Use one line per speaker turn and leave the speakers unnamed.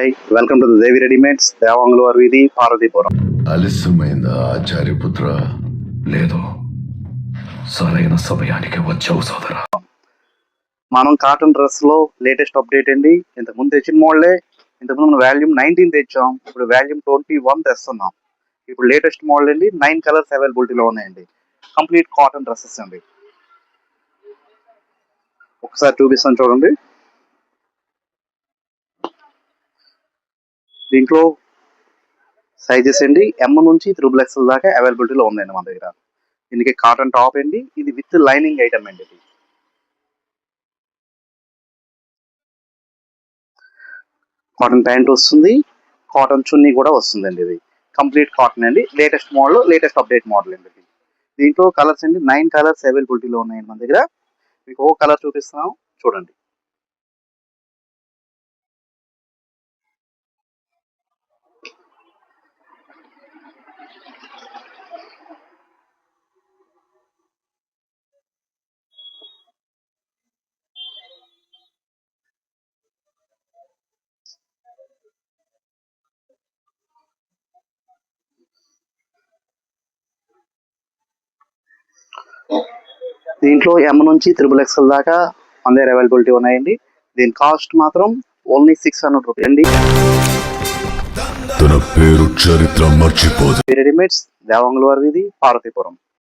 Welcome to Devi readymades, దేవాంగులవారి వీధి, పార్వతీపురం.
ఆలస్యమైందా ఆచార్యపుత్ర? లేదు, సరైన సమయానికి వచ్చావు సోదరా.
మనం కాటన్ డ్రెస్ లో లేటెస్ట్ అప్డేట్ అండి. ఇంతకుముందు తెచ్చిన మోడలే. ఇంతకుముందు మనం వాల్యూమ్ 19 తెచ్చాం, ఇప్పుడు వాల్యూమ్ 21 తెస్తున్నాం. ఇప్పుడు లేటెస్ట్ మోడల్ అండి. 9 కలర్స్ అవైలబిలిటీలో ఉన్నాయండి. కంప్లీట్ కాటన్ డ్రెస్సెస్ అండి. ఒకసారి చూపిస్తాను చూడండి. దీంట్లో సైజెస్ అండి M నుంచి XXL దాకా అవైలబిలిటీలో ఉందండి మన దగ్గర. దీనికి కాటన్ టాప్ అండి. ఇది విత్ లైనింగ్ ఐటమ్ అండి. ఇది కాటన్ ప్యాంట్ వస్తుంది, కాటన్ చున్నీ కూడా వస్తుందండి. ఇది కంప్లీట్ కాటన్ అండి. Latest model, latest update model అండి. దీంట్లో కలర్స్ అండి 9 కలర్స్ అవైలబిలిటీలో ఉన్నాయండి మన దగ్గర. మీకు ఓ కలర్ చూపిస్తున్నాం చూడండి. దీంట్లో M నుంచి XXL దాకా మన దగ్గర అవైలబిలిటీ ఉన్నాయండి. దీని కాస్ట్ మాత్రం ఓన్లీ 600 రూపీస్ అండి.
తన పేరు చరిత్ర మర్చిపోదు.
రెడీమేడ్స్, దేవాంగులవారి వీధి, పార్వతీపురం.